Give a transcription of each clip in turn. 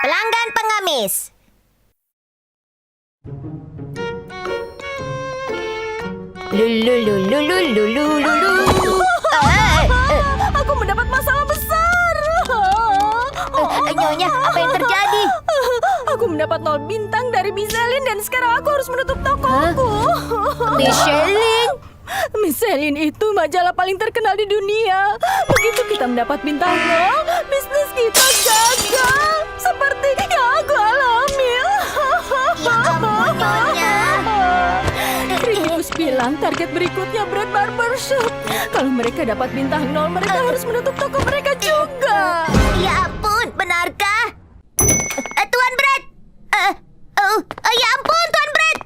Pelanggan pengemis. Lulululululululu. Aku mendapat masalah besar. Nyonya, apa yang terjadi? Aku mendapat 0 bintang dari Michelin dan sekarang aku harus menutup tokoku. Michelin? Michelin itu majalah paling terkenal di dunia. Begitu kita mendapat bintang 0, bisnis kita gagal. Seperti yang aku alami. Ya ampun, Nyonya. Kritikus bilang target berikutnya Bread Barbershop. Kalau mereka dapat bintang 0, mereka harus menutup toko mereka juga. Ya ampun, benarkah? Tuan Brad. Ya ampun, Tuan Brad.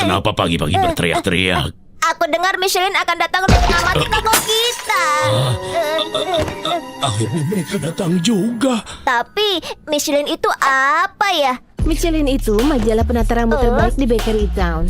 Kenapa pagi-pagi berteriak-teriak? Aku dengar Michelin akan datang untuk mengamati toko kita. Akhirnya mereka datang juga. Tapi Michelin itu apa ya? Michelin itu majalah penata rambut terbaik di Bakery Town.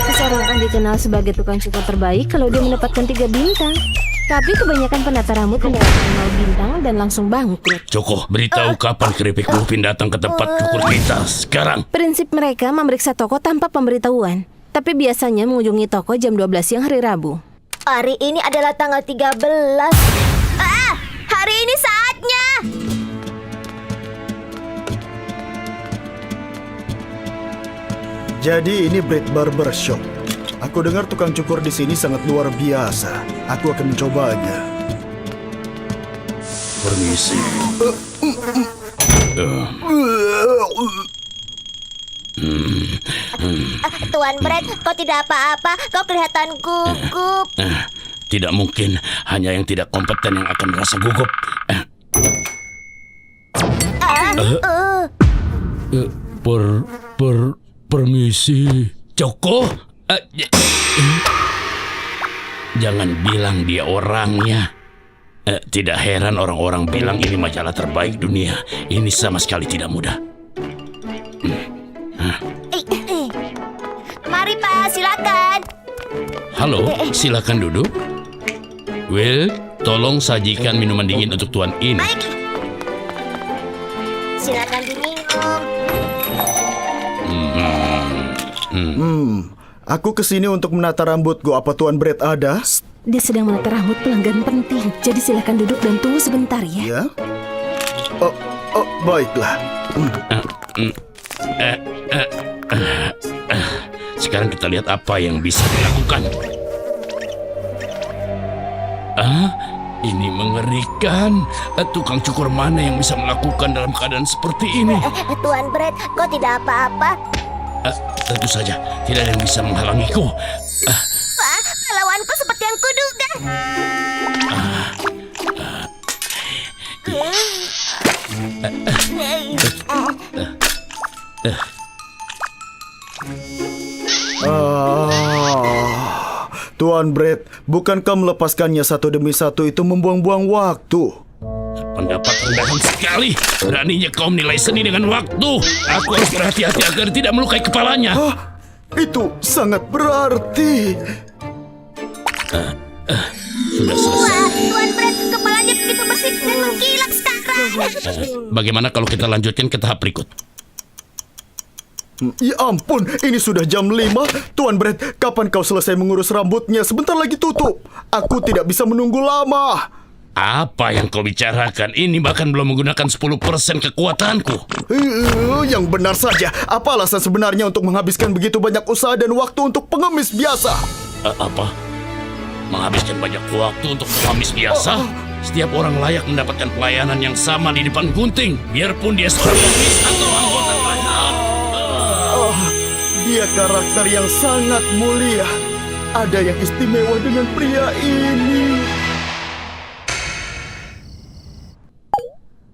Seseorang akan dikenal sebagai tukang cukur terbaik kalau dia mendapatkan 3 bintang. Tapi kebanyakan penata rambut mendapatkan 0 bintang dan langsung bangkrut. Joko, beritahu kapan keripik Muffin datang ke tempat cukur kita sekarang. Prinsip mereka memeriksa toko tanpa pemberitahuan. Tapi biasanya mengunjungi toko jam 12 siang hari Rabu. Hari ini adalah tanggal 13. Hari ini saatnya. Jadi ini Bread Barbershop. Aku dengar tukang cukur di sini sangat luar biasa. Aku akan mencobanya. Permisi. Tuan Brad, kau tidak apa-apa. Kau kelihatan gugup. Tidak mungkin, hanya yang tidak kompeten yang akan merasa gugup. Permisi. Joko? Jangan bilang dia orangnya. Tidak heran orang-orang bilang ini majalah terbaik dunia. Ini sama sekali tidak mudah. Mari Pak, silakan. Halo, silakan duduk. Will, tolong sajikan minuman dingin untuk tuan ini. Baik. Silakan diminum. Aku kesini untuk menata rambutku. Apa Tuan Brad ada? Dia sedang menata rambut pelanggan penting. Jadi silakan duduk dan tunggu sebentar ya. Ya. Baiklah. Sekarang kita lihat apa yang bisa dilakukan. Ini mengerikan. Tukang cukur mana yang bisa melakukan dalam keadaan seperti ini? Tuan Brad, kau tidak apa-apa. Tentu saja, tidak ada yang bisa menghalangiku. Wah, lawanku seperti yang kuduga. Tuan Brad, bukankah melepaskannya satu demi satu itu membuang-buang waktu? Pendapat rendahan sekali. Beraninya kau menilai seni dengan waktu. Aku harus berhati-hati agar tidak melukai kepalanya. Itu sangat berarti. Sudah selesai. Wah, Tuan Brad, kepalanya begitu bersih dan mengkilat sekarang. Bagaimana kalau kita lanjutkan ke tahap berikut? Ya ampun, ini sudah jam 5. Tuan Brad, kapan kau selesai mengurus rambutnya? Sebentar lagi tutup. Aku tidak bisa menunggu lama. Apa yang kau bicarakan? Ini bahkan belum menggunakan 10% kekuatanku. Yang benar saja. Apa alasan sebenarnya untuk menghabiskan begitu banyak usaha dan waktu untuk pengemis biasa? Apa? Menghabiskan banyak waktu untuk pengemis biasa? Setiap orang layak mendapatkan pelayanan yang sama di depan gunting. Biarpun dia seorang pengemis atau anggota kerajaan. Dia karakter yang sangat mulia. Ada yang istimewa dengan pria ini.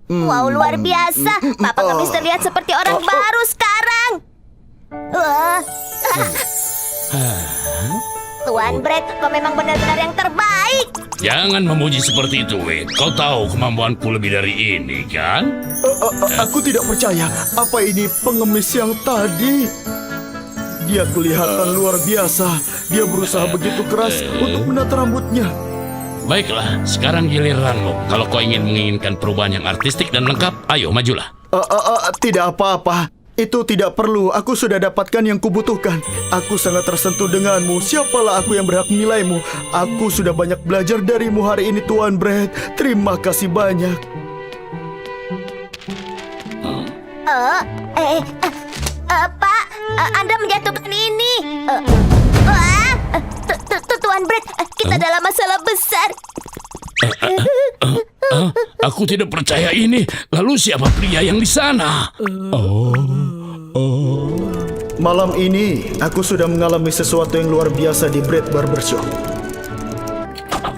Wow, luar biasa. Pak Pengemis terlihat seperti orang baru sekarang. Wah. Tuan Brad, kau memang benar-benar yang terbaik. Jangan memuji seperti itu, Wade. Kau tahu kemampuanku lebih dari ini, kan? Aku tidak percaya. Apa ini pengemis yang tadi? Dia kelihatan luar biasa. Dia berusaha begitu keras untuk menata rambutnya. Baiklah, sekarang giliranmu. Kalau kau ingin menginginkan perubahan yang artistik dan lengkap, ayo majulah. Tidak apa-apa. Itu tidak perlu. Aku sudah dapatkan yang kubutuhkan. Aku sangat tersentuh denganmu. Siapalah aku yang berhak menilaimu? Aku sudah banyak belajar darimu hari ini, Tuan Brett. Terima kasih banyak. Pak, Anda menjatuhkan ini. Tuan Brett, kita dalam masalah besar. Aku tidak percaya ini. Lalu siapa pria yang di sana? Malam ini, aku sudah mengalami sesuatu yang luar biasa di Brett Barbershop.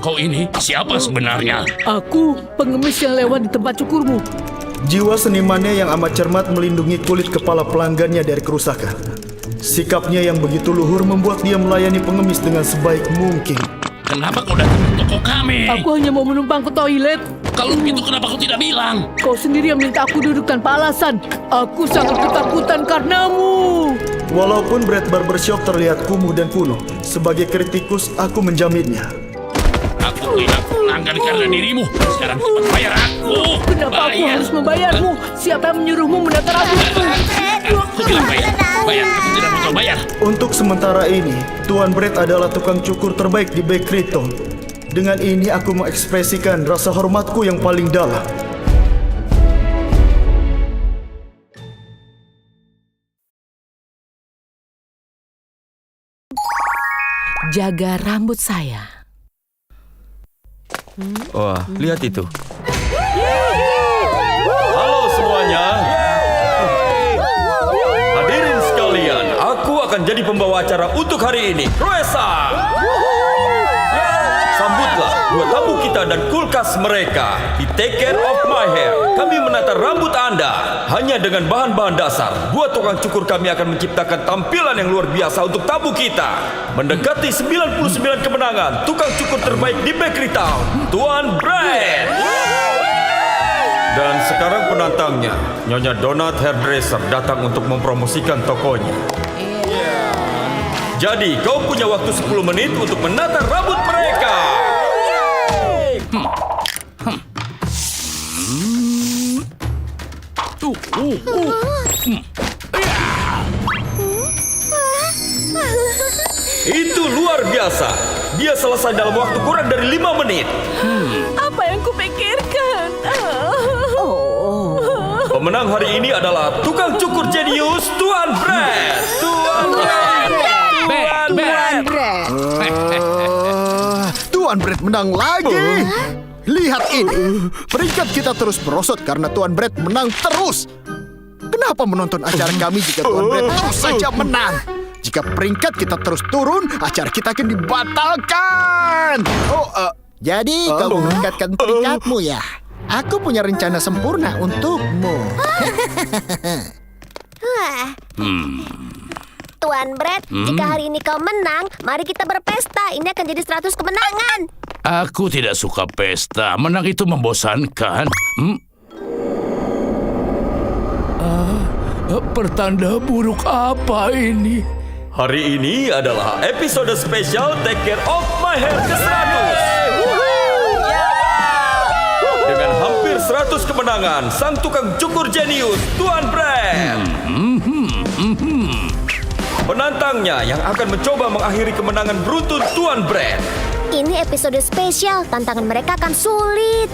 Kau ini siapa sebenarnya? Aku pengemis yang lewat di tempat cukurmu. Jiwa senimannya yang amat cermat melindungi kulit kepala pelanggannya dari kerusakan. Sikapnya yang begitu luhur membuat dia melayani pengemis dengan sebaik mungkin. Kenapa kau datang ke toko kami? Aku hanya mau menumpang ke toilet. Kalau begitu kenapa kau tidak bilang? Kau sendiri yang minta aku duduk tanpa alasan. Aku sangat ketakutan karenamu. Walaupun Brett Barbershop terlihat kumuh dan kuno, sebagai kritikus aku menjaminnya. Aku hilang pelanggan karena dirimu. Sekarang cepat bayar aku. Kenapa aku harus membayarmu? Siapa yang menyuruhmu menata rambutku? Aku bilang bayar. Bayar, aku tidak mau bayar. Untuk sementara ini, Tuan Brett adalah tukang cukur terbaik di Bakery Town. Dengan ini aku mengekspresikan rasa hormatku yang paling dalam. Jaga rambut saya. Wah, lihat itu. Halo semuanya. Hadirin sekalian, aku akan jadi pembawa acara untuk hari ini. Roesa. Sambutlah dua tamu kita dan kulkas mereka. Di Take Care of My Hair, kami menata rambut Anda. Hanya dengan bahan-bahan dasar, dua tukang cukur kami akan menciptakan tampilan yang luar biasa untuk tamu kita. Mendekati 99 kemenangan, tukang cukur terbaik di Bakery Town, Tuan Brett. Dan sekarang penantangnya, Nyonya Donut Hairdresser datang untuk mempromosikan tokonya. Jadi, kau punya waktu 10 menit untuk menata rambut mereka. Itu luar biasa. Dia selesai dalam waktu kurang dari 5 menit. Apa yang kupikirkan? Pemenang hari ini adalah tukang cukur jenius Tuan Brett. Tuan Brett. Tuan Brett menang lagi. Lihat ini. Peringkat kita terus merosot karena Tuan Brett menang terus. Kenapa menonton acara kami jika Tuan Brett terus saja menang? Jika peringkat kita terus turun, acara kita akan dibatalkan. Jadi kau meningkatkan peringkatmu ya? Aku punya rencana sempurna untukmu. Tuan Brett, jika hari ini kau menang, mari kita berpesta. Ini akan jadi 100 kemenangan. Aku tidak suka pesta. Menang itu membosankan. Pertanda buruk apa ini? Hari ini adalah episode spesial Take Care of My Hair ke-100. Dengan hampir 100 kemenangan, sang tukang cukur jenius Tuan Brett. Penantangnya yang akan mencoba mengakhiri kemenangan beruntun Tuan Brett. Ini episode spesial, tantangan mereka akan sulit.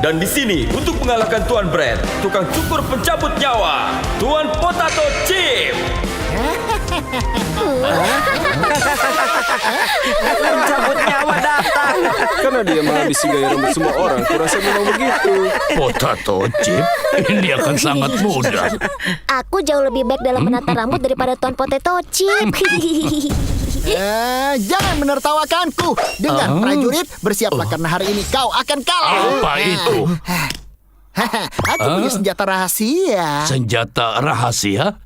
Dan di sini untuk mengalahkan Tuan Brett, tukang cukur pencabut nyawa, Tuan Potato Chip. Pencabut nyawa datang. Karena dia menghabisi gaya rambut semua orang, kurasa memang begitu. Potato Chip, ini akan sangat mudah. Aku jauh lebih baik dalam menata rambut daripada Tuan Potato Chip. Jangan menertawakanku. Dengar prajurit, bersiaplah karena hari ini kau akan kalah. Apa itu? Aku punya senjata rahasia. Senjata rahasia?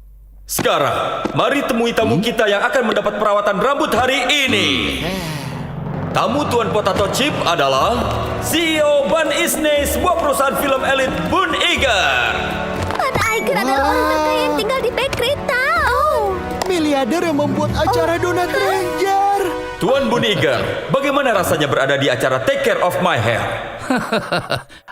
Sekarang, mari temui tamu kita yang akan mendapat perawatan rambut hari ini. Tamu Tuan Potato Chip adalah CEO Bun Isney, sebuah perusahaan film elit Bun Iger. Bun Iger adalah orang terkaya yang tinggal di Bakery Town. Miliarder yang membuat acara Donut Ranger. Tuan Bun Iger, bagaimana rasanya berada di acara Take Care of My Hair?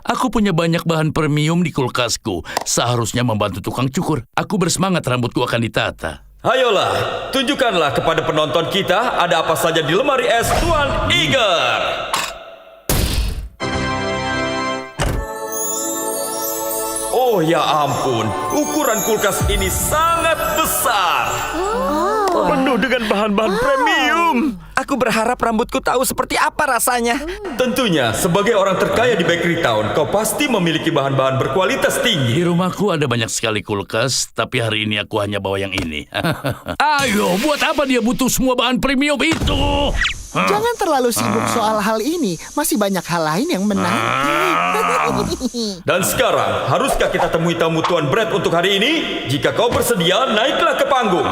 Aku punya banyak bahan premium di kulkasku. Seharusnya membantu tukang cukur. Aku bersemangat rambutku akan ditata. Ayolah, tunjukkanlah kepada penonton kita ada apa saja di lemari es Tuan Iger. Oh ya ampun, ukuran kulkas ini sangat besar. Penuh dengan bahan-bahan premium. Aku berharap rambutku tahu seperti apa rasanya. Tentunya, sebagai orang terkaya di Bakery Town, kau pasti memiliki bahan-bahan berkualitas tinggi. Di rumahku ada banyak sekali kulkas, tapi hari ini aku hanya bawa yang ini. Ayo, buat apa dia butuh semua bahan premium itu? Jangan terlalu sibuk soal hal ini. Masih banyak hal lain yang menanti. Dan sekarang, haruskah kita temui tamu Tuan Brett untuk hari ini? Jika kau bersedia, naiklah ke panggung.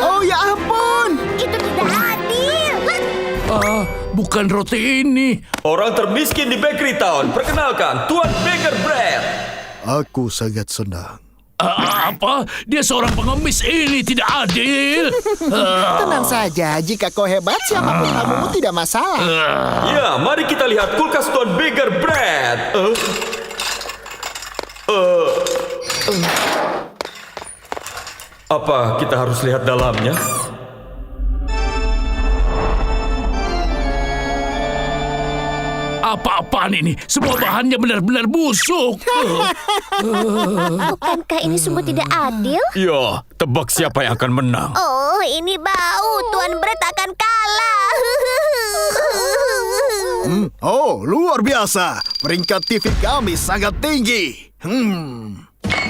Oh ya ampun. Itu tidak adil. Bukan roti ini. Orang termiskin di Bakery Town, perkenalkan Tuan Baker Brett. Aku sangat senang. Apa? Dia seorang pengemis, ini tidak adil. Tenang saja, jika kau hebat, siapapun tamumu tidak masalah. Ya, mari kita lihat kulkas Tuan Baker Brett. Apa kita harus lihat dalamnya? Apa-apaan ini? Semua bahannya benar-benar busuk. Bukankah ini sungguh tidak adil? Ya, tebak siapa yang akan menang. Oh, ini bau. Tuan Brett akan kalah. Oh, luar biasa. Peringkat TV kami sangat tinggi.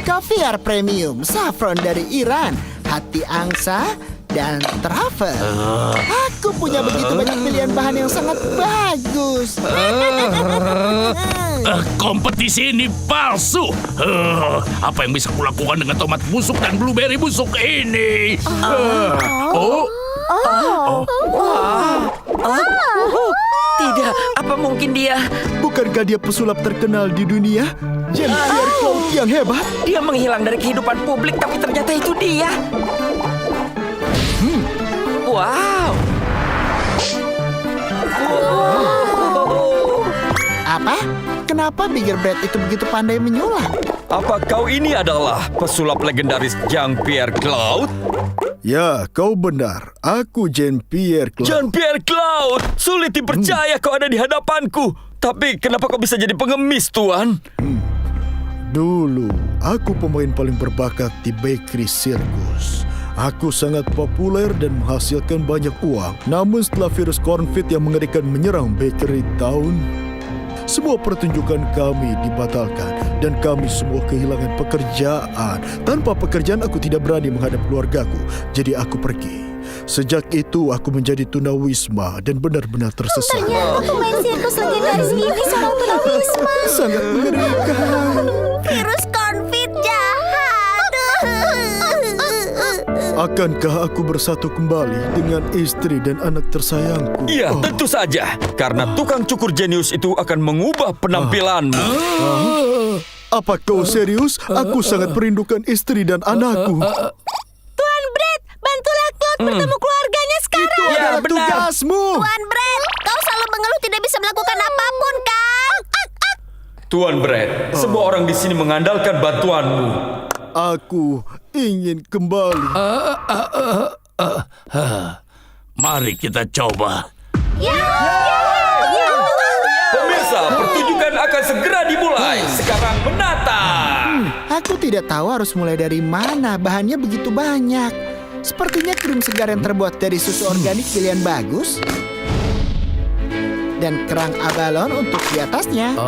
Caviar premium, saffron dari Iran, hati angsa, dan truffle. Aku punya begitu banyak pilihan bahan yang sangat bagus. Kompetisi ini palsu. Apa yang bisa kulakukan dengan tomat busuk dan blueberry busuk ini? Tidak, apa mungkin dia Bukankah dia pesulap terkenal di dunia? Jean-Pierre Claude yang hebat. Dia menghilang dari kehidupan publik, tapi ternyata itu dia. Wow. Apa? Kenapa Bigger Bread itu begitu pandai menyulap? Apa kau ini adalah pesulap legendaris Jean-Pierre Claude? Ya, kau benar. Aku Jean-Pierre Claude. Jean-Pierre Claude! Sulit dipercaya kau ada di hadapanku. Tapi kenapa kau bisa jadi pengemis, Tuan? Dulu, aku pemain paling berbakat di Bakery Circus. Aku sangat populer dan menghasilkan banyak uang. Namun setelah virus Cornfit yang mengerikan menyerang Bakery Town, semua pertunjukan kami dibatalkan dan kami semua kehilangan pekerjaan. Tanpa pekerjaan aku tidak berani menghadap keluargaku. Jadi aku pergi. Sejak itu aku menjadi tunawisma dan benar-benar tersesat. Ternyata pemain sirkus legendaris ini seorang tunawisma. Sangat mengerikan. Virus Cornfit jahat. Akankah aku bersatu kembali dengan istri dan anak tersayangku? Iya, tentu saja. Karena tukang cukur jenius itu akan mengubah penampilanmu. Apa kau serius? Aku sangat merindukan istri dan anakku. Tuan Brett, bantulah Claude bertemu keluarganya sekarang. Itu adalah tugasmu. Tuan Brett, kau selalu mengeluh tidak bisa melakukan apapun, kan? Tuan Brett, semua orang di sini mengandalkan bantuanmu. Aku ingin kembali. Mari kita coba. Pemirsa, pertunjukan akan segera dimulai. Sekarang menata. Aku tidak tahu harus mulai dari mana. Bahannya begitu banyak. Sepertinya krim segar yang terbuat dari susu organik pilihan bagus. Dan kerang abalon untuk di atasnya.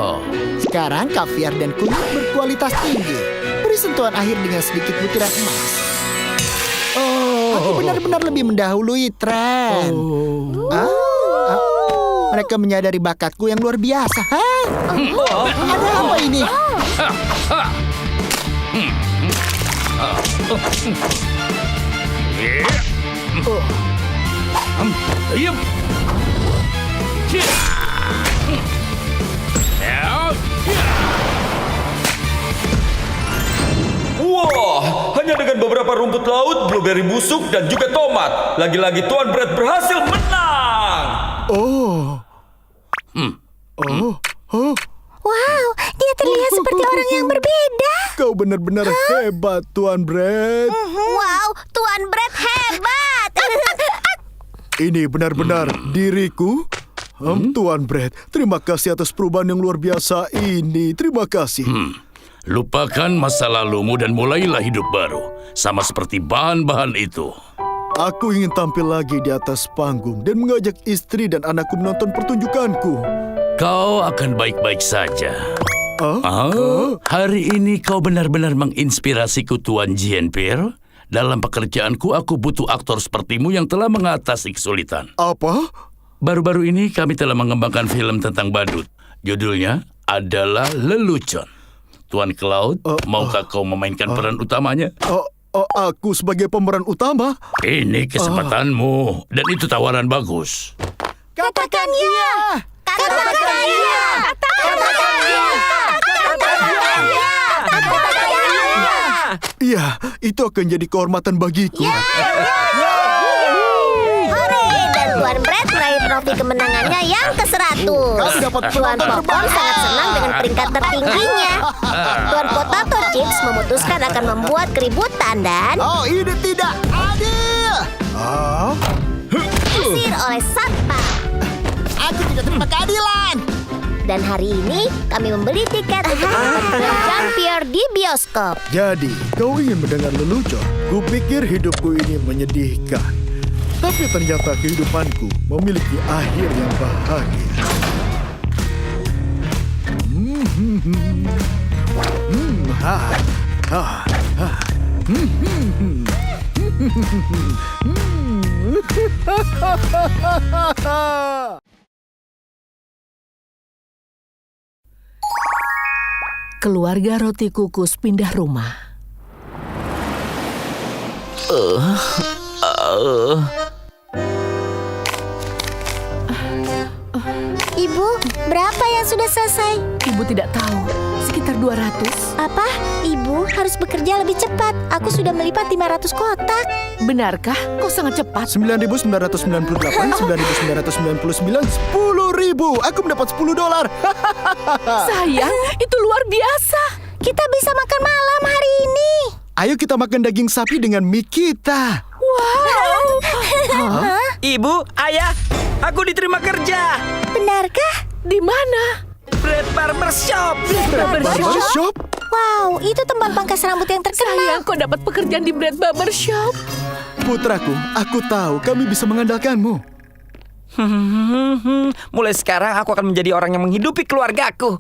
Sekarang kaviar dan kunyit berkualitas tinggi. Beri sentuhan akhir dengan sedikit butiran emas. Aku benar-benar lebih mendahului tren. Mereka menyadari bakatku yang luar biasa. Ada apa ini? Wah, hanya dengan beberapa rumput laut, blueberry busuk, dan juga tomat. Lagi-lagi Tuan Brett berhasil menang. Wow, dia terlihat seperti orang yang berbeda. Kau benar-benar hebat, Tuan Brett. Wow, Tuan Brett hebat. Ini benar-benar diriku. Tuan Brett, terima kasih atas perubahan yang luar biasa ini. Terima kasih. Lupakan masa lalumu dan mulailah hidup baru. Sama seperti bahan-bahan itu. Aku ingin tampil lagi di atas panggung dan mengajak istri dan anakku menonton pertunjukanku. Kau akan baik-baik saja. Hari ini kau benar-benar menginspirasiku, Tuan Jean-Pierre. Dalam pekerjaanku, aku butuh aktor sepertimu yang telah mengatasi kesulitan. Apa? Baru-baru ini kami telah mengembangkan film tentang badut. Judulnya adalah Lelucon. Tuan Cloud, maukah kau memainkan peran utamanya? Aku sebagai pemeran utama? Ini kesempatanmu, dan itu tawaran bagus. Katakan ya. Katakan ya. Katakan ya. Iya, itu akan jadi kehormatan bagiku. Hore, dan Tuan Brett meraih trofi kemenangannya yang ke-100. Tuan Popcorn sangat senang dengan peringkat tertingginya. Tuan Potato Chips memutuskan akan membuat keributan dan ini tidak adil. diusir oleh satpam. Aku tidak terima keadilan. Dan hari ini kami membeli tiket untuk menonton Jean-Pierre di bioskop. Jadi, kau ingin mendengar lelucon? Kupikir hidupku ini menyedihkan. Tapi ternyata kehidupanku memiliki akhir yang bahagia. Keluarga Roti Kukus pindah rumah. Ibu, berapa yang sudah selesai? Ibu tidak tahu, sekitar 200. Apa? Ibu harus bekerja lebih cepat. Aku sudah melipat 500 kotak. Benarkah? Kau sangat cepat. 9.998, 9.999, 10.000. Aku mendapat $10. Sayang, itu luar biasa. Kita bisa makan malam hari ini. Ayo kita makan daging sapi dengan mie kita. Wow. Ibu, ayah, aku diterima kerja. Benarkah? Di mana? Brett Barbershop. Barbershop? Wow, itu tempat pangkas rambut yang terkenal. Sayang, kau dapat pekerjaan di Brett Barbershop. Putraku, aku tahu kami bisa mengandalkanmu. Mulai sekarang aku akan menjadi orang yang menghidupi keluargaku.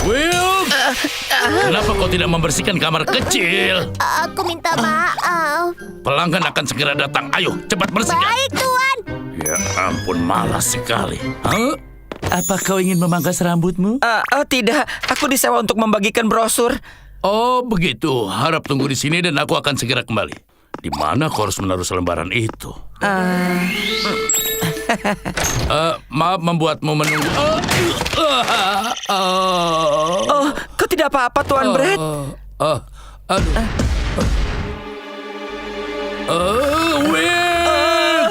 Will, kenapa kau tidak membersihkan kamar kecil? Aku minta maaf. Pelanggan akan segera datang. Ayo, cepat bersihkan. Baik, Tuan. Ya ampun, malas sekali. Apa kau ingin memangkas rambutmu? Tidak, aku disewa untuk membagikan brosur. Oh, begitu. Harap tunggu di sini dan aku akan segera kembali. Di mana kau harus menaruh selembaran itu? Maaf membuatmu menunggu. Kau tidak apa-apa, Tuan Brett. Will!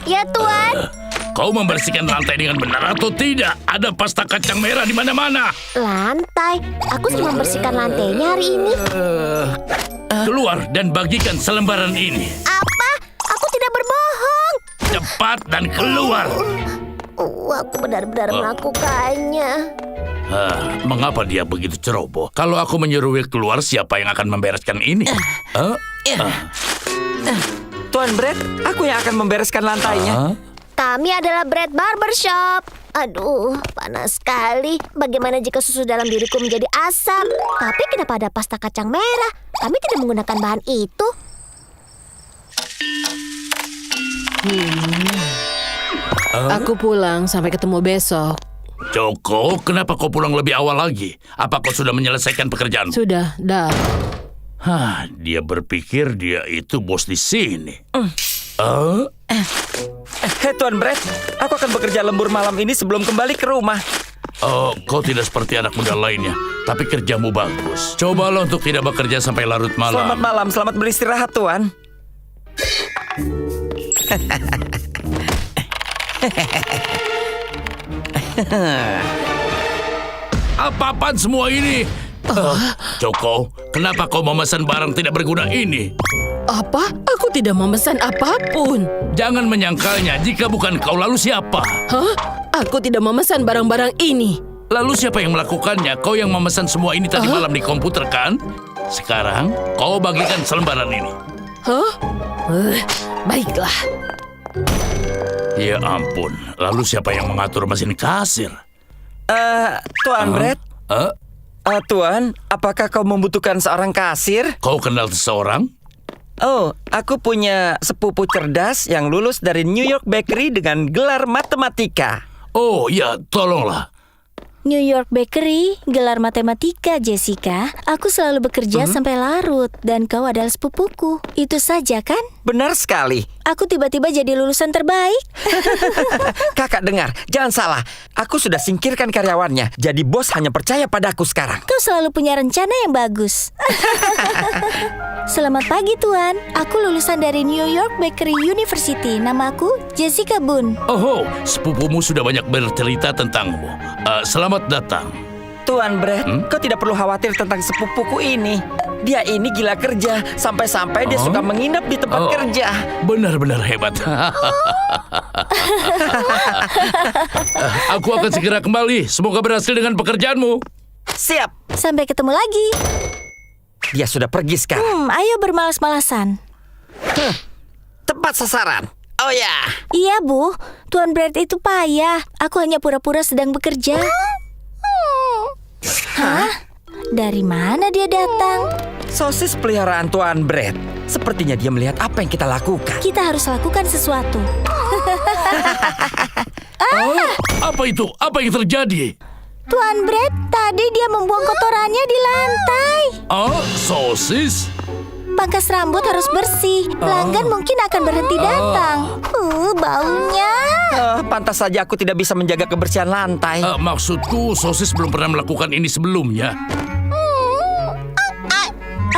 Ya, Tuan. Kau membersihkan lantai dengan benar atau tidak? Ada pasta kacang merah di mana-mana. Lantai. Aku sudah membersihkan lantainya hari ini. Keluar dan bagikan selembaran ini. Apa? Aku tidak berbohong. Cepat dan keluar. Aku benar-benar melakukannya. Mengapa dia begitu ceroboh? Kalau aku menyuruh Will keluar, siapa yang akan membereskan ini? Tuan Brett, aku yang akan membereskan lantainya. Kami adalah Brett Barbershop. Aduh, panas sekali. Bagaimana jika susu dalam diriku menjadi asam? Tapi kenapa ada pasta kacang merah? Kami tidak menggunakan bahan itu. Aku pulang, sampai ketemu besok. Joko, kenapa kau pulang lebih awal lagi? Apa kau sudah menyelesaikan pekerjaanmu? Sudah, dah. Dia berpikir dia itu bos di sini. Hei Tuan Brett, aku akan bekerja lembur malam ini sebelum kembali ke rumah. Oh, kau tidak seperti anak muda lainnya, tapi kerjamu bagus. Cobalah untuk tidak bekerja sampai larut malam. Selamat malam, selamat beristirahat, Tuan. Apa-apaan semua ini? Joko, kenapa kau memesan barang tidak berguna ini? Apa? Aku tidak memesan apapun. Jangan menyangkalnya, jika bukan kau lalu siapa? Hah? Aku tidak memesan barang-barang ini. Lalu siapa yang melakukannya? Kau yang memesan semua ini tadi malam di komputer kan? Sekarang kau bagikan selembaran ini. Hah? Baiklah. Ya ampun, lalu siapa yang mengatur mesin kasir? Tuan Brett. Tuan, apakah kau membutuhkan seorang kasir? Kau kenal seseorang? Oh, aku punya sepupu cerdas yang lulus dari New York Bakery dengan gelar matematika. Oh ya, tolonglah. New York Bakery, gelar matematika, Jessica. Aku selalu bekerja sampai larut, dan kau adalah sepupuku. Itu saja kan? Benar sekali. Aku tiba-tiba jadi lulusan terbaik. Kakak dengar, jangan salah. Aku sudah singkirkan karyawannya, jadi bos hanya percaya padaku sekarang. Kau selalu punya rencana yang bagus. Selamat pagi, Tuan. Aku lulusan dari New York Bakery University. Namaku Jessica Boone. Oh, sepupumu sudah banyak bercerita tentangmu. Selamat datang. Tuan Brett, kau tidak perlu khawatir tentang sepupuku ini. Dia ini gila kerja, sampai-sampai dia suka menginap di tempat kerja. Benar-benar hebat. Aku akan segera kembali. Semoga berhasil dengan pekerjaanmu. Siap. Sampai ketemu lagi. Dia sudah pergi sekarang. Ayo bermalas-malasan. Tepat sasaran. Oh ya. Iya, Bu. Tuan Brett itu payah. Aku hanya pura-pura sedang bekerja. Hah? Dari mana dia datang? Sosis peliharaan Tuan Brett. Sepertinya dia melihat apa yang kita lakukan. Kita harus lakukan sesuatu. Apa itu? Apa yang terjadi? Tuan Brett, tadi dia membuang kotorannya di lantai. Sosis? Pangkas rambut harus bersih. Pelanggan mungkin akan berhenti datang. Baunya. Pantas saja aku tidak bisa menjaga kebersihan lantai. Maksudku, sosis belum pernah melakukan ini sebelumnya.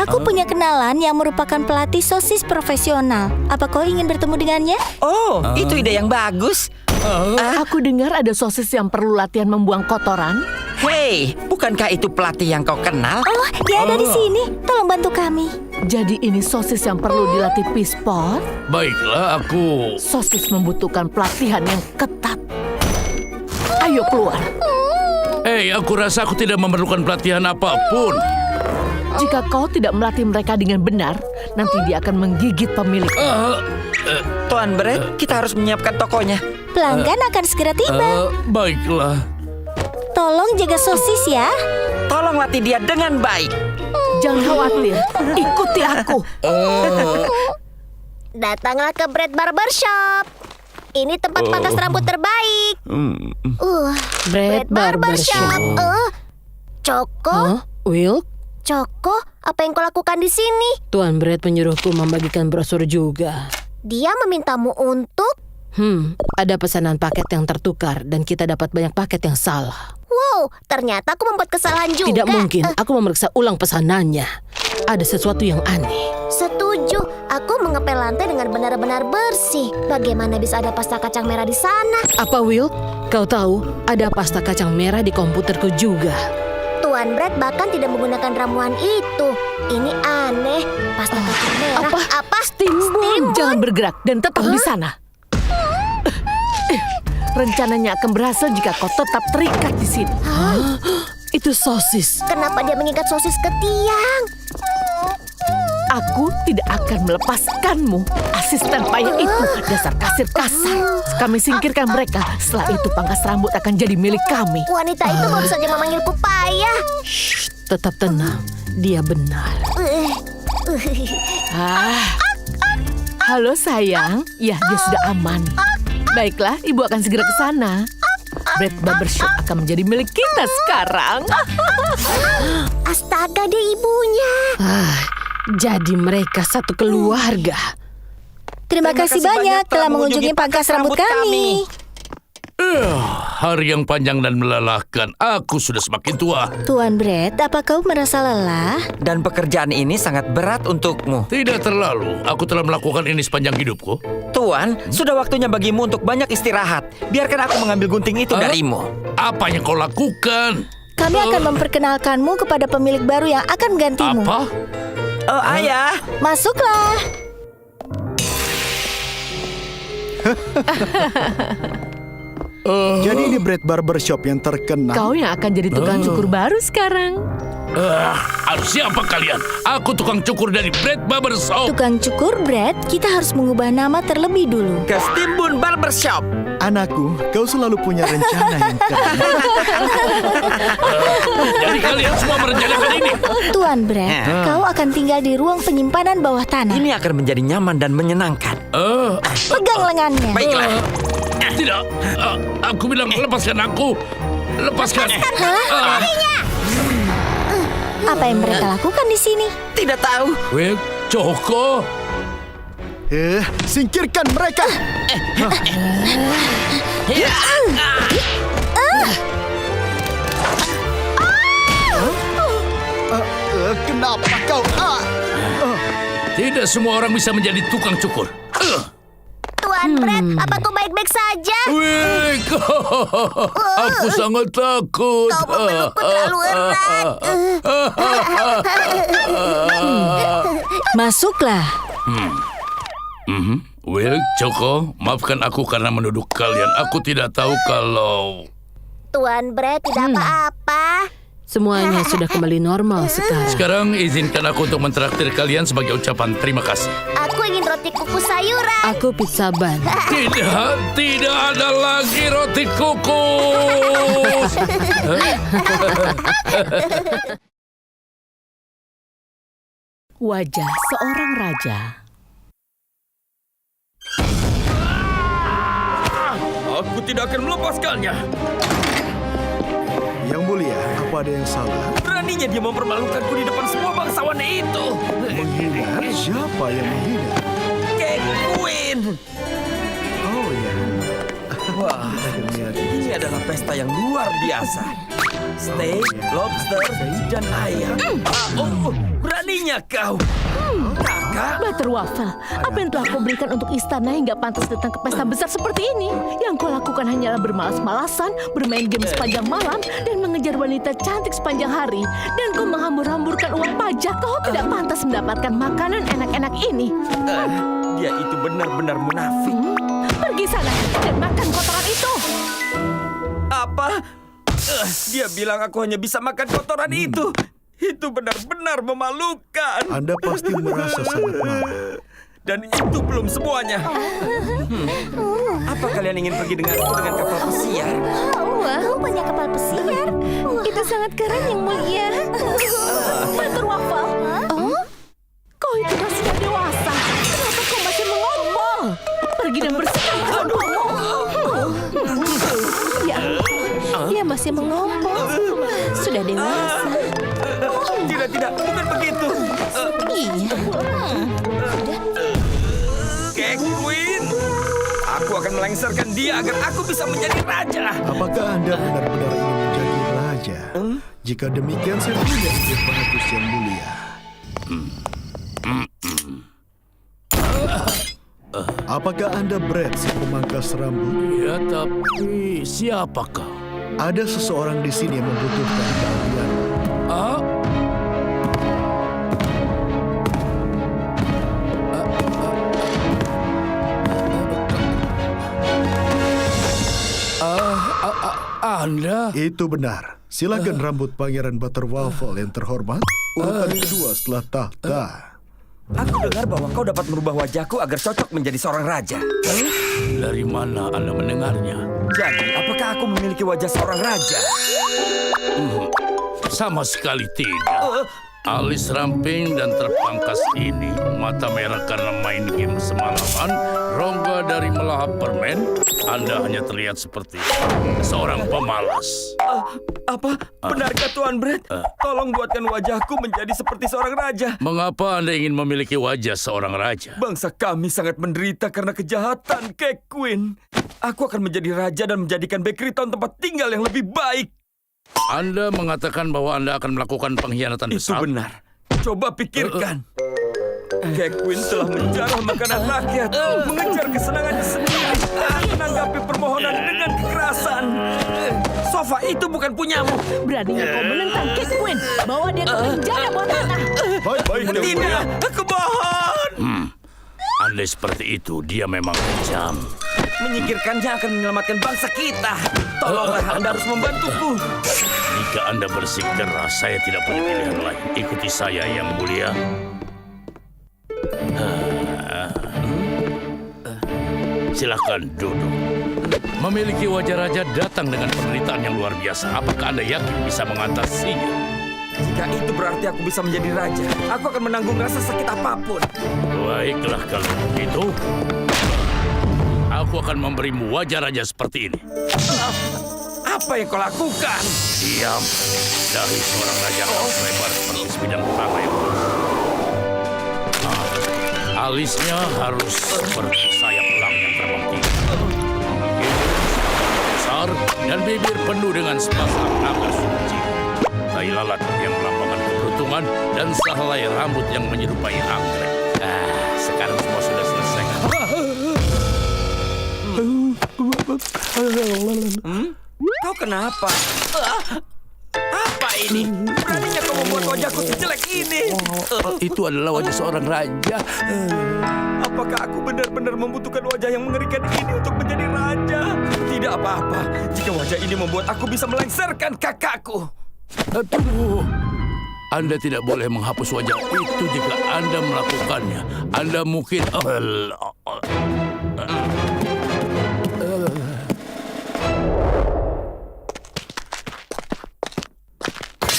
Aku punya kenalan yang merupakan pelatih sosis profesional. Apa kau ingin bertemu dengannya? Oh, itu ide yang bagus. Aku dengar ada sosis yang perlu latihan membuang kotoran. Hei, bukankah itu pelatih yang kau kenal? Oh, dia ada di sini. Tolong bantu kami. Jadi ini sosis yang perlu dilatih pispot. Baiklah, aku... Sosis membutuhkan pelatihan yang ketat. Ayo keluar. Hei, aku rasa aku tidak memerlukan pelatihan apapun. Jika kau tidak melatih mereka dengan benar, nanti dia akan menggigit pemilik. Tuan Brett, kita harus menyiapkan tokonya. Pelanggan akan segera tiba. Baiklah. Tolong jaga sosis ya. Tolong latih dia dengan baik. Jangan khawatir, ikuti aku. Datanglah ke Brett Barbershop. Ini tempat pangkas rambut terbaik. Brett Barbershop. Coko? Will? Coko, apa yang kau lakukan di sini? Tuan Brett menyuruhku membagikan brosur juga. Dia memintamu untuk? Ada pesanan paket yang tertukar dan kita dapat banyak paket yang salah. Wow, ternyata aku membuat kesalahan juga. Tidak mungkin, aku memeriksa ulang pesanannya. Ada sesuatu yang aneh. Setuju, aku mengepel lantai dengan benar-benar bersih. Bagaimana bisa ada pasta kacang merah di sana? Apa, Will? Kau tahu, ada pasta kacang merah di komputerku juga. Tuan Brett bahkan tidak menggunakan ramuan itu. Ini aneh. Pasta kacang merah. Apa? Timbun. Jangan bergerak dan tetap di sana. Rencananya akan berhasil jika kau tetap terikat di sini. Itu sosis. Kenapa dia mengikat sosis ke tiang? Aku tidak akan melepaskanmu. Asisten payah itu, dasar kasir kasar. Kami singkirkan mereka. Setelah itu pangkas rambut akan jadi milik kami. Wanita itu baru saja memanggilku payah. Shh, tetap tenang. Dia benar. Halo sayang. Ya, dia sudah aman. Baiklah, ibu akan segera ke sana. Brett Barbershop akan menjadi milik kita sekarang. Astaga, dia ibunya. Jadi mereka satu keluarga. Terima kasih banyak telah mengunjungi pangkas rambut kami. hari yang panjang dan melelahkan. Aku sudah semakin tua. Tuan Brett, apa kau merasa lelah? Dan pekerjaan ini sangat berat untukmu. Tidak terlalu. Aku telah melakukan ini sepanjang hidupku. Tuan, sudah waktunya bagimu untuk banyak istirahat. Biarkan aku mengambil gunting itu darimu. Apa yang kau lakukan? Kami akan memperkenalkanmu kepada pemilik baru yang akan menggantimu. Apa? Oh, ayah. Masuklah. Jadi ini Brett Barbershop yang terkenal. Kau yang akan jadi tukang cukur baru sekarang. Siapa kalian? Aku tukang cukur dari Brett Barbershop. Tukang cukur Brett, kita harus mengubah nama terlebih dulu. Ke Stimbun Barbershop. Anakku, kau selalu punya rencana yang keren. Jadi kalian semua merencanakan ini. Tuan Brett, kau akan tinggal di ruang penyimpanan bawah tanah. Ini akan menjadi nyaman dan menyenangkan. Pegang lengannya. Baiklah. Tidak. Aku bilang lepaskan aku. Lepaskan. Apa yang mereka lakukan di sini? Tidak tahu. Will, Joko. Singkirkan mereka. Kenapa kau? Tidak semua orang bisa menjadi tukang cukur. Tuan Brett, apa kau baik-baik saja? Will, aku sangat takut. Kau memelukku terlalu erat. Masuklah. Will, Joko, maafkan aku karena menuduh kalian. Aku tidak tahu kalau... Tuan Brett, tidak apa-apa. Semuanya sudah kembali normal sekarang. Sekarang izinkan aku untuk mentraktir kalian sebagai ucapan terima kasih. Aku ingin roti kukus sayuran. Aku pizza ban. Tidak ada lagi roti kukus. Wajah seorang raja. Aku tidak akan melepaskannya. Yang mulia, apa ada yang salah? Beraninya dia mempermalukanku di depan semua bangsawan itu. Menghina? Siapa yang menghina? Cake Queen. Oh ya. Wah, ini adalah pesta yang luar biasa. Steak, lobster, dan ayam. Beraninya kau. Kakak. Butterwaffle, apa yang telah kau berikan untuk istana hingga pantas datang ke pesta besar seperti ini? Yang kau lakukan hanyalah bermalas-malasan, bermain game sepanjang malam, dan mengejar wanita cantik sepanjang hari. Dan kau menghambur-hamburkan uang pajak. Kau tidak pantas mendapatkan makanan enak-enak ini. Dia itu benar-benar munafik. Pergi sana dan makan kotoran itu. Apa? Dia bilang aku hanya bisa makan kotoran itu. Itu benar-benar memalukan. Anda pasti merasa sangat malu. Dan itu belum semuanya. Apa kalian ingin pergi denganku dengan kapal pesiar? Wah, punya kapal pesiar. Itu sangat keren, Yang Mulia. Butterwaffle, kau itu kan sudah dewasa. Kenapa kau masih mengompol? Pergi dan bersihkan rambutmu. Ya, dia masih mengompol. Sudah dewasa. Tidak, bukan begitu. Iya. Cake Queen, aku akan melengsarkan dia agar aku bisa menjadi raja. Apakah Anda benar-benar ingin menjadi raja? Jika demikian, saya punya ide bagus, Yang Mulia. Apakah Anda Brett, si pemangkas rambut? Ya, tapi siapakah? Ada seseorang di sini yang membutuhkan kalian. Anda? Itu benar. Silakan rambut Pangeran Butterwaffle yang terhormat. Urutan kedua setelah tahta. Aku dengar bahwa kau dapat merubah wajahku agar cocok menjadi seorang raja. Dari mana Anda mendengarnya? Jadi, apakah aku memiliki wajah seorang raja? Sama sekali tidak. Alis ramping dan terpangkas ini, mata merah karena main game semalaman, rongga dari melahap permen, Anda hanya terlihat seperti seorang pemalas. Apa? Benarkah Tuan Brett? Tolong buatkan wajahku menjadi seperti seorang raja. Mengapa Anda ingin memiliki wajah seorang raja? Bangsa kami sangat menderita karena kejahatan, Cake Queen. Aku akan menjadi raja dan menjadikan Bakery Town tempat tinggal yang lebih baik. Anda mengatakan bahwa Anda akan melakukan pengkhianatan Itu besar? benar. Coba pikirkan. Cake Queen telah menjarah makanan rakyat, mengejar kesenangannya sendiri, dan menanggapi permohonan dengan kekerasan. Sofa itu bukan punyamu. Beraninya kau menentang Cake Queen. Bawa dia ke penjara bawah tanah. Baik, Tidak, aku mohon. Andai seperti itu, dia memang kejam. Menyingkirkannya akan menyelamatkan bangsa kita. Tolonglah, Anda harus membantuku. Jika Anda bersikeras, saya tidak punya pilihan lain. Ikuti saya, Yang Mulia. Silakan duduk. Memiliki wajah raja datang dengan penderitaan yang luar biasa. Apakah Anda yakin bisa mengatasinya? Jika itu berarti aku bisa menjadi raja, aku akan menanggung rasa sakit apapun. Baiklah kalau begitu. Aku akan memberimu wajah raja seperti ini. Apa yang kau lakukan? Diam. Dahi seorang raja harus lebar seperti sebidang kelapa yang alisnya harus seperti sayap elang yang terbang tinggi. Hidung besar dan bibir penuh dengan sepasang naga suci. Tai lalat yang melambangkan keberuntungan dan sehelai rambut yang menyerupai anggrek. Sekarang semua sudah selesai. Kau kenapa? Apa ini? Beraninya kau membuat wajahku sejelek ini? Itu adalah wajah seorang raja. Apakah aku benar-benar membutuhkan wajah yang mengerikan ini untuk menjadi raja? Tidak apa-apa. Jika wajah ini membuat aku bisa melengsarkan kakakku. Tunggu. Anda tidak boleh menghapus wajah itu jika Anda melakukannya. Anda mungkin...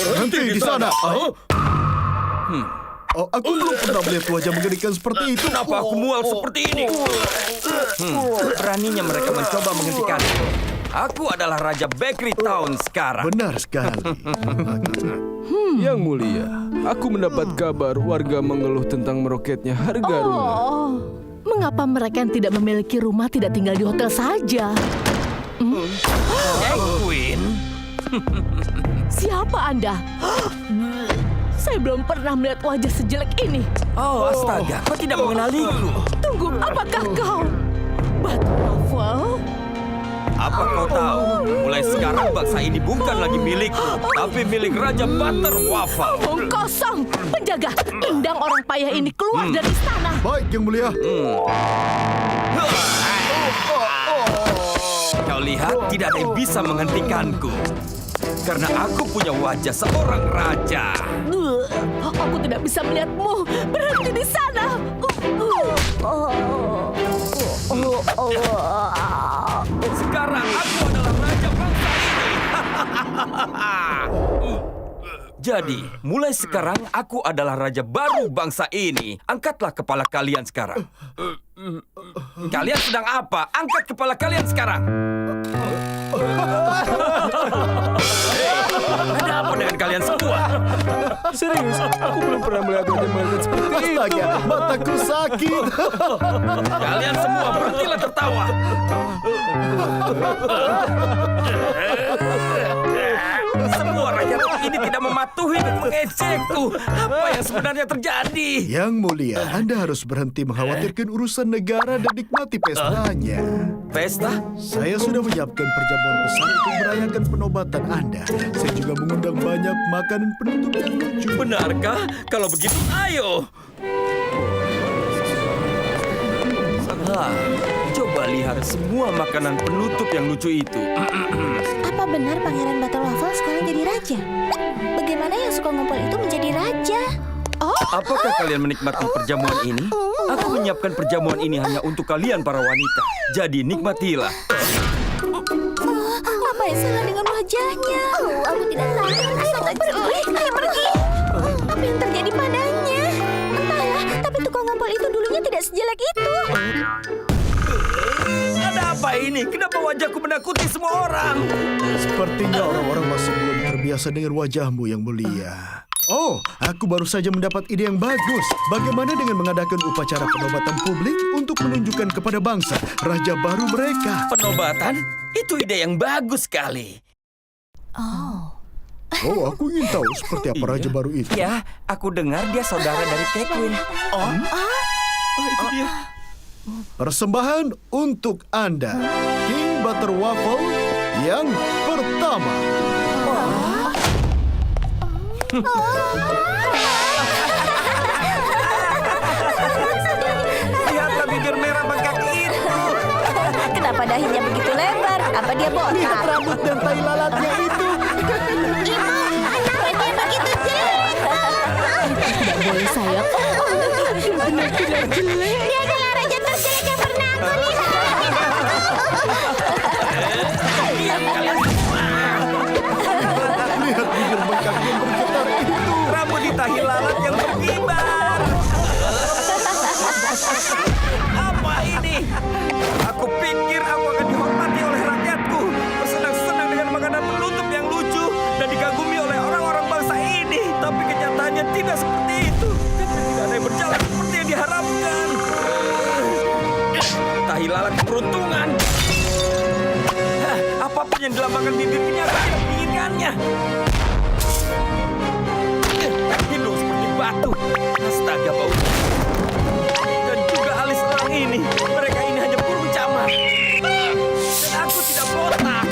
Berhenti di sana. Oh, aku belum pernah melihat wajah mengerikan seperti itu. Kenapa aku mual seperti ini? Beraninya mereka mencoba menghentikanku. Aku adalah Raja Bakery Town sekarang. Benar sekali. Yang Mulia, aku mendapat kabar warga mengeluh tentang meroketnya harga rumah. Oh, mengapa mereka yang tidak memiliki rumah tidak tinggal di hotel saja? Cake Queen. Siapa Anda? Saya belum pernah melihat wajah sejelek ini. Oh, astaga, kau tidak mengenaliku. Tunggu, apakah kau? Batu Waffle? Apa kau tahu? Mulai sekarang bangsa ini bukan lagi milikku, tapi milik Raja Butter Waffle. Omong kosong. Penjaga, tendang orang payah ini keluar dari istana. Baik, Yang Mulia. Kau lihat, tidak ada yang bisa menghentikanku. Karena aku punya wajah seorang raja. Aku tidak bisa melihatmu. Berhenti di sana. Sekarang aku adalah raja bangsa ini. Jadi, mulai sekarang aku adalah raja baru bangsa ini. Angkatlah kepala kalian sekarang. Kalian sedang apa? Angkat kepala kalian sekarang. Ada apa dengan kalian semua? Serius, aku belum pernah melihat wajah mereka seperti itu. Astaga, mataku sakit. Kalian semua berhentilah tertawa. Semua rakyat ini tidak mematuhi dan mengejekku. Apa yang sebenarnya terjadi? Yang Mulia, Anda harus berhenti mengkhawatirkan urusan negara dan nikmati pestanya. Pesta? Saya sudah menyiapkan perjamuan besar untuk merayakan penobatan Anda. Saya juga mengundang banyak makanan penutup yang lucu. Benarkah? Kalau begitu, ayo. Coba lihat semua makanan penutup yang lucu itu. Apa benar Pangeran Butter Waffle sekarang jadi raja? Bagaimana yang suka ngumpul itu menjadi raja? Apakah kalian menikmati perjamuan ini? Aku menyiapkan perjamuan ini hanya untuk kalian para wanita. Jadi nikmatilah. Apa yang salah dengan wajahnya? Aku tidak tahu. Ayo pergi. Apa yang terjadi padanya? Entahlah, tapi tukang ngumpul itu dulunya tidak sejelek itu. Ada apa Apa ini? Kenapa wajahku menakuti semua orang? Sepertinya orang-orang masih belum terbiasa dengan wajahmu yang mulia. Oh, aku baru saja mendapat ide yang bagus. Bagaimana dengan mengadakan upacara penobatan publik untuk menunjukkan kepada bangsa raja baru mereka? Penobatan? Itu ide yang bagus sekali. Oh, aku ingin tahu seperti apa raja baru itu. Ya, aku dengar dia saudara dari Kekwin. Oh, itu dia. Persembahan untuk Anda, King Butter Waffle yang pertama. Lihatlah bibir merah bengkak itu. Kenapa dahinya begitu lebar? Apa dia Lihat botak? rambut dan tai lalatnya itu. Ibu, kenapa dia begitu jelek? Tidak boleh sayang. Benar-benar jelek. Dia adalah raja terjelek yang pernah aku lihat. Lihat bibir bengkak yang bergetar itu. Rambut di tahi lalat yang berkibar. Apa ini? Aku pikir aku akan dihormati oleh rakyatku, bersenang-senang dengan makanan penutup yang lucu dan dikagumi oleh orang-orang bangsa ini. Tapi kenyataannya tidak seperti itu. Tidak ada yang berjalan seperti yang diharapkan. Tahi lalat keberuntungan. Hah, apapun yang dilambangkan bibir ini aku tidak menginginkannya. Hidung seperti batu. Astaga, bau. Dan juga alis orang ini. Mereka ini hanya burung camar. Dan aku tidak botak.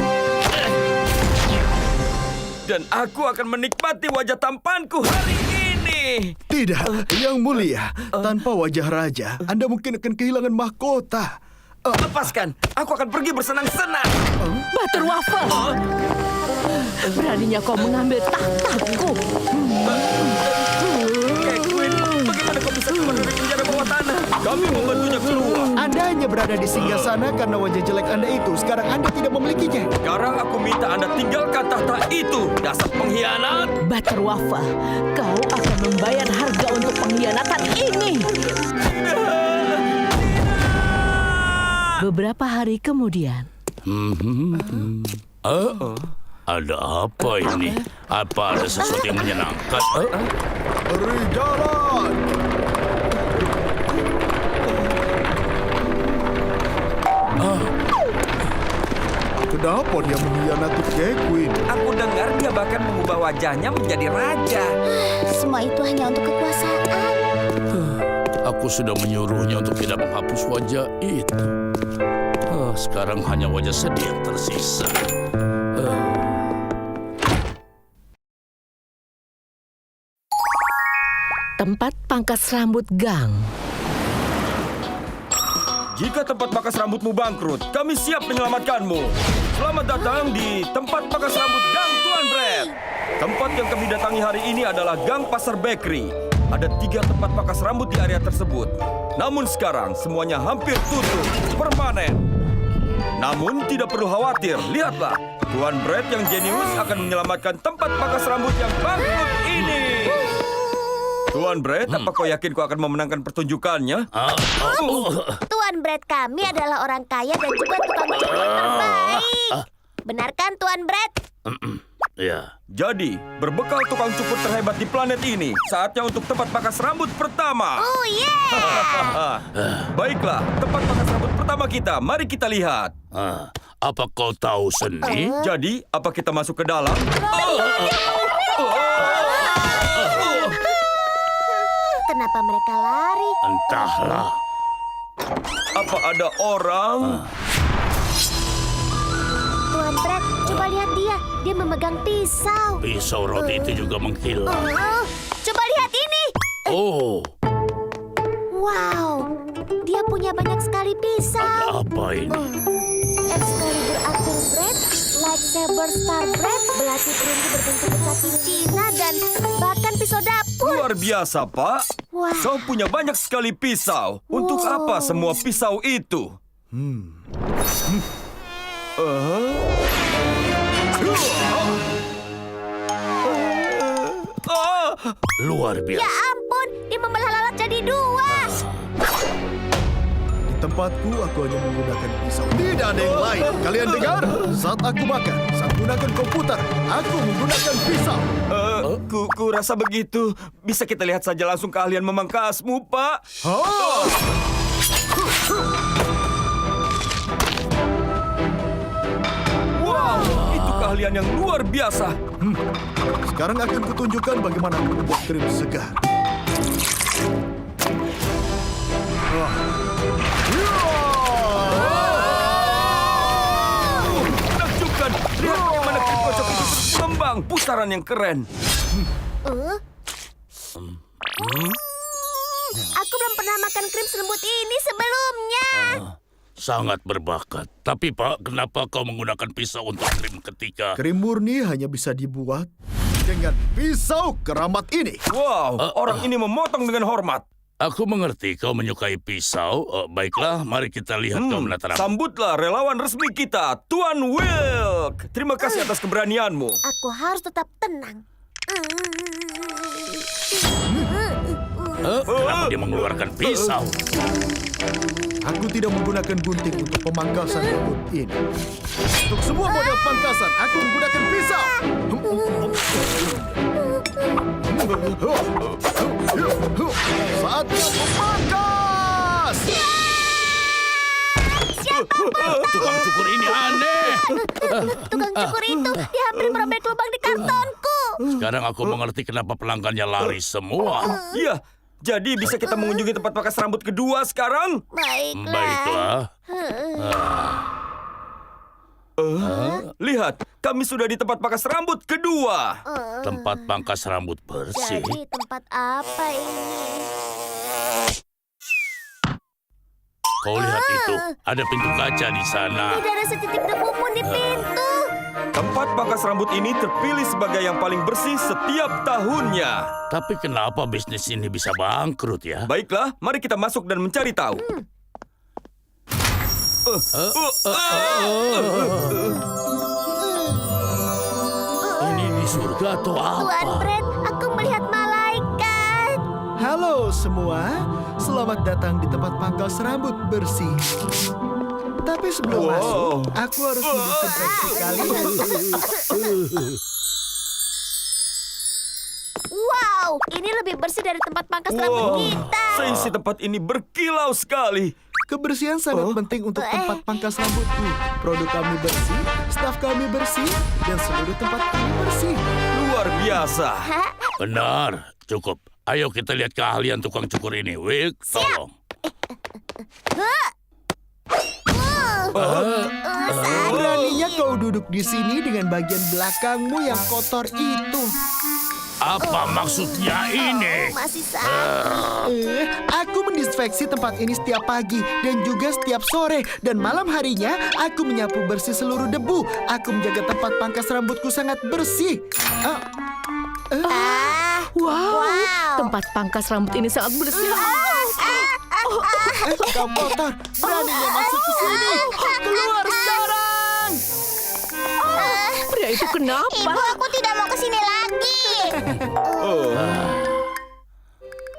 Dan aku akan menikmati wajah tampanku hari ini. Tidak, yang mulia. Tanpa wajah raja, Anda mungkin akan kehilangan mahkota. Lepaskan. Aku akan pergi bersenang-senang. Butter Waffle. Beraninya kau mengambil tahtaku. Kekwin, bagaimana kau bisa keluar dari penjara bawah tanah? Kami membantunya keluar. Anda hanya berada di singgasana karena wajah jelek Anda itu. Sekarang Anda tidak memilikinya. Sekarang aku minta Anda tinggalkan tahta itu, dasar pengkhianat. Butter Waffle, kau akan membayar harga untuk pengkhianatan ini. Beberapa hari kemudian. Ada apa ini? Apa ada sesuatu yang menyenangkan? Beri jalan. Kenapa dia mengkhianati Kekwin? Aku dengar dia bahkan mengubah wajahnya menjadi raja. Semua itu hanya untuk kekuasaan. Aku sudah menyuruhnya untuk tidak menghapus wajah itu. Sekarang hanya wajah sedih yang tersisa. Tempat pangkas rambut gang. Jika tempat pangkas rambutmu bangkrut, kami siap menyelamatkanmu. Selamat datang di tempat pangkas rambut Gang Tuan Brett. Tempat yang kami datangi hari ini adalah Gang Pasar Bakery. Ada 3 tempat pangkas rambut di area tersebut. Namun sekarang semuanya hampir tutup, permanen. Namun tidak perlu khawatir, lihatlah. Tuan Brett yang jenius akan menyelamatkan tempat pangkas rambut yang bangkrut ini. Tuan Brett, apa kau yakin kau akan memenangkan pertunjukannya? Tuan Brett kami adalah orang kaya dan juga tukang cukur terbaik. Benarkan Tuan Brett? Ya. Jadi, berbekal tukang cukur terhebat di planet ini, saatnya untuk tempat pangkas rambut pertama. Oh yeah! Baiklah, tempat pangkas rambut pertama kita. Mari kita lihat. Apa kau tahu seni? Jadi, apa kita masuk ke dalam? Kenapa mereka lari? Entahlah. Apa ada orang? Tuan Brett, coba lihat dia. Dia memegang pisau. Pisau roti itu juga menghilang. Coba lihat ini. Oh, Wow, dia punya banyak sekali pisau. apa ini? Excalibur Arthur Brett, lightsaber Star Brett, belati perunggu berbentuk kecapi Cina, dan bahkan pisau dapur. Luar biasa, Pak. Wah. Kau punya banyak sekali pisau. Untuk Wow. apa semua pisau itu? Luar Ya biasa. ampun, dia membelah lalat jadi 2. tempatku, aku hanya menggunakan pisau. Tidak ada yang lain. Kalian dengar? Saat aku makan, saat gunakan komputer, aku menggunakan pisau. Ku rasa begitu. Bisa kita lihat saja langsung keahlian memangkasmu, Pak. Oh! Wow, itu keahlian yang luar biasa. Sekarang akan kutunjukkan bagaimana aku membuat krim segar. Menakjubkan. Lihat bagaimana krim kocok itu terus mengembang. Pusaran yang keren. Aku belum pernah makan krim selembut ini sebelumnya. Sangat berbakat. Tapi Pak, kenapa kau menggunakan pisau untuk krim ketika... Krim murni hanya bisa dibuat dengan pisau keramat ini. Wow, orang ini memotong dengan hormat. Aku mengerti kau menyukai pisau. Baiklah, mari kita lihat kau menata rambut. Sambutlah relawan resmi kita, Tuan Wilk. Terima kasih atas keberanianmu. Aku harus tetap tenang. Kenapa dia mengeluarkan pisau? Aku tidak menggunakan gunting untuk pemangkasan rambut ini. Untuk semua model pangkasan, aku menggunakan pisau. Saatnya memangkas. Tukang cukur ini aneh. Tukang cukur itu, dia hampir merobek lubang di kartonku. Sekarang aku mengerti kenapa pelanggannya lari semua. Iya, jadi bisa kita mengunjungi tempat pangkas rambut kedua sekarang? Baiklah. Lihat, kami sudah di tempat pangkas rambut kedua. Tempat pangkas rambut bersih. Jadi tempat apa ini? Kau lihat itu, ada pintu kaca di sana. Tidak ada setitik debu pun di pintu. Tempat pangkas rambut ini terpilih sebagai yang paling bersih setiap tahunnya. Tapi kenapa bisnis ini bisa bangkrut ya? Baiklah, mari kita masuk dan mencari tahu. Ini di surga atau Tuan apa? Brett, aku melihat malaikat. Halo semua, selamat datang di tempat pangkas rambut bersih. Tapi sebelum masuk, aku harus mendisinfeksi kalian. Wow, ini lebih bersih dari tempat pangkas rambut kita. Seisi tempat ini berkilau sekali. Kebersihan sangat penting untuk tempat pangkas rambutku. Produk kami bersih, staf kami bersih, dan seluruh tempat kami bersih. Luar biasa. Benar, cukup. Ayo kita lihat keahlian tukang cukur ini. Wilk, tolong. Beraninya kau duduk di sini dengan bagian belakangmu yang kotor itu. Apa maksudnya ini? Masih sakit. Aku mendisinfeksi tempat ini setiap pagi dan juga setiap sore. Dan malam harinya, aku menyapu bersih seluruh debu. Aku menjaga tempat pangkas rambutku sangat bersih. Wow, tempat pangkas rambut ini sangat bersih. Kau kotor, beraninya masuk ke sini. Keluar sekarang. Pria itu kenapa? Ibu, aku tidak mau ke sini lagi.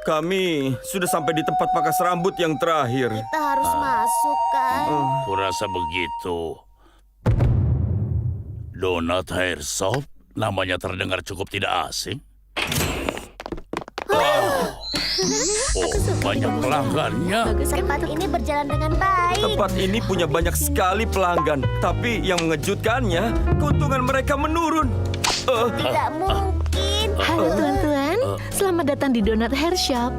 Kami sudah sampai di tempat pangkas rambut yang terakhir. Kita harus masuk, kan? Kurasa begitu. Donut Hair Shop, namanya terdengar cukup tidak asing. Oh, banyak pelanggannya. Tempat ini berjalan dengan baik. Tempat ini punya banyak sekali pelanggan. Tapi yang mengejutkannya, keuntungan mereka menurun. Tidak mungkin. Halo tuan-tuan, selamat datang di Donut Hair Shop.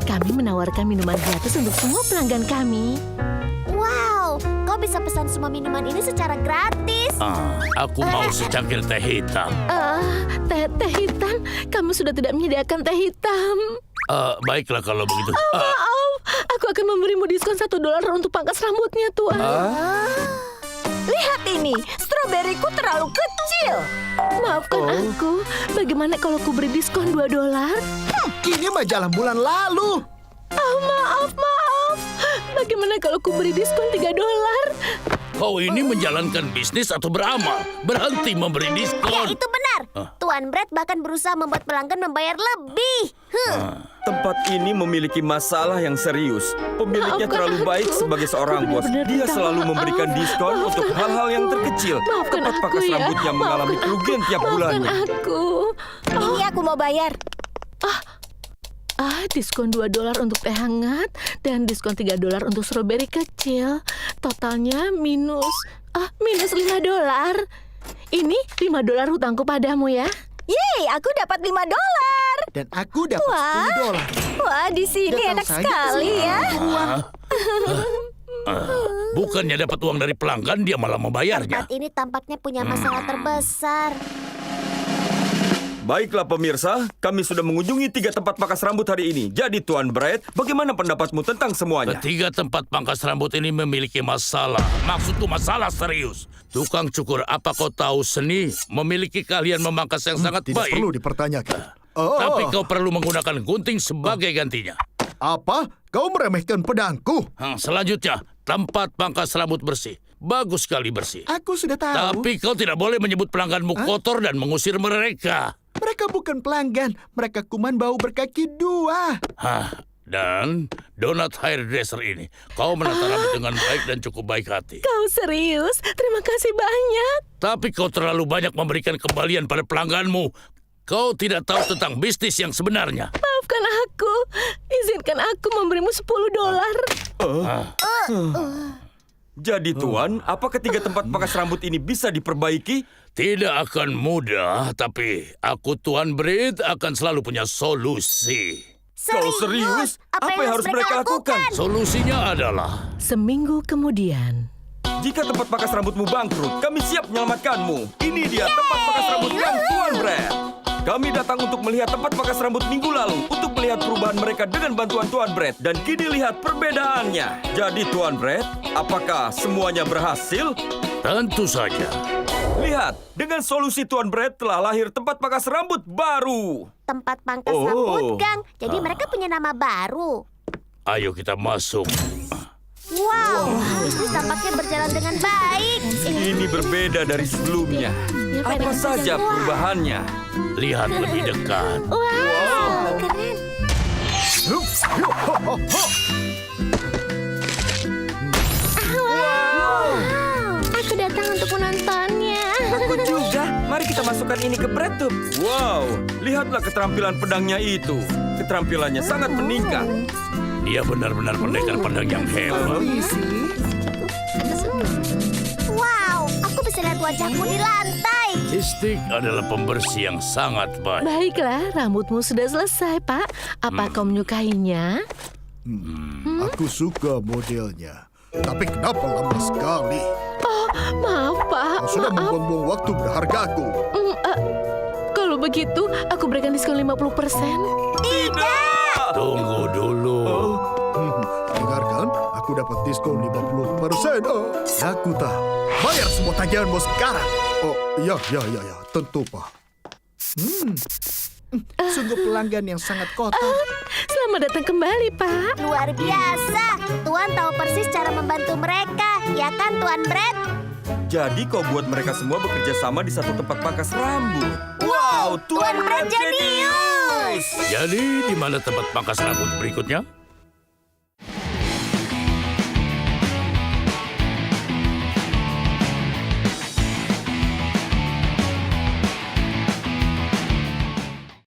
Kami menawarkan minuman gratis untuk semua pelanggan kami. Wow, kau bisa pesan semua minuman ini secara gratis. Aku mau secangkir teh hitam. Teh hitam? Kamu sudah tidak menyediakan teh hitam. Baiklah kalau begitu. Maaf, aku akan memberimu diskon $1 untuk pangkas rambutnya, Tuan. Lihat ini, stroberiku terlalu kecil. Maafkan aku, bagaimana kalau ku beri diskon $2? Ini majalah bulan lalu. Maaf. Bagaimana kalau ku beri diskon $3? Kau ini menjalankan bisnis atau beramal? Berhenti memberi Ya, diskon. itu benar. Tuan Brett bahkan berusaha membuat pelanggan membayar lebih. Tempat ini memiliki masalah yang serius. Pemiliknya Maafkan terlalu aku. baik sebagai seorang Aku bos. benar-benar Dia minta selalu maaf. memberikan diskon Maafkan untuk hal-hal yang aku. terkecil. Maafkan Tempat aku pakas ya. rambut yang mengalami Maafkan kerugian tiap Maafkan bulannya. aku. Ini aku mau bayar. Diskon $2 untuk teh hangat dan diskon $3 untuk stroberi kecil. Totalnya minus $5. Ini $5 hutangku padamu ya. Yeay, aku dapat $5. Dan aku dapat $10. Wah, di sini Datang enak saja sekali ya. Bukannya dapat uang dari pelanggan, dia malah membayarnya. Tempat ini tampaknya punya masalah terbesar. Baiklah pemirsa, kami sudah mengunjungi 3 tempat pakas rambut hari ini. Jadi Tuan Brett, bagaimana pendapatmu tentang semuanya? Ketiga tempat pangkas rambut ini memiliki masalah. Maksudku masalah serius. Tukang cukur, apa kau tahu seni memiliki keahlian memangkas yang sangat Tidak baik? perlu dipertanyakan. Tapi kau perlu menggunakan gunting sebagai gantinya. Apa? Kau meremehkan pedangku? Selanjutnya, tempat pangkas rambut bersih. Bagus sekali bersih. Aku sudah tahu. Tapi kau tidak boleh menyebut pelangganmu kotor dan mengusir mereka. Mereka bukan pelanggan. Mereka kuman bau berkaki 2. Dan donat hairdresser ini, kau menata rambut dengan baik dan cukup baik hati. Kau serius? Terima kasih banyak. Tapi kau terlalu banyak memberikan kembalian pada pelangganmu. Kau tidak tahu tentang bisnis yang sebenarnya. Maafkan aku. Izinkan aku memberimu $10. Jadi Tuan, apa ketiga tempat pakas rambut ini bisa diperbaiki? Tidak akan mudah, tapi aku Tuan Brett akan selalu punya solusi. Kau serius? Apa yang harus mereka lakukan? Solusinya adalah Seminggu kemudian. Jika tempat pakas rambutmu bangkrut, kami siap menyelamatkanmu. Ini dia tempat pakas rambut yang Tuan Brett. Kami datang untuk melihat tempat pakas rambut minggu lalu, untuk melihat perubahan mereka dengan bantuan Tuan Brett. Dan kini lihat perbedaannya. Jadi Tuan Brett, apakah semuanya berhasil? tentu saja. Lihat, dengan solusi Tuan Brett telah lahir tempat pakas rambut baru. Tempat pangkas rambut, Gang. Jadi mereka punya nama baru. Ayo kita masuk. Wow, bisnis tampaknya berjalan dengan baik. Ini berbeda dari sebelumnya. Apa saja perubahannya? Lihat lebih dekat. Wow, keren. Aku datang untuk menontonnya. Aku juga. Mari kita masukkan ini ke BreadTube. Wow, lihatlah keterampilan pedangnya itu. Keterampilannya sangat meningkat. Dia benar-benar pendekar pedang yang hebat. Wow, aku bisa lihat wajahku di lantai. Stick adalah pembersih yang sangat baik. Baiklah, rambutmu sudah selesai, Pak. Apa kau menyukainya? Aku suka modelnya. Tapi kenapa lama sekali? Maaf, Pak. Kau sudah Maaf. membuang-buang waktu berhargaku. Kalau begitu, aku berikan diskon 50%. Tunggu dulu. Dengarkan, aku dapat diskon 50%. Aku tahu. Bayar semua tagihanmu sekarang. Oh, ya, tentu, Pak. Sungguh pelanggan yang sangat kotor. Selamat datang kembali, Pak. Luar biasa. Tuan tahu persis cara membantu mereka. Ya kan, Tuan Brett? Jadi kau buat mereka semua bekerja sama di satu tempat pangkas rambut. Wow, Tuan Brett jenius. Jadi di mana tempat pangkas rambut berikutnya?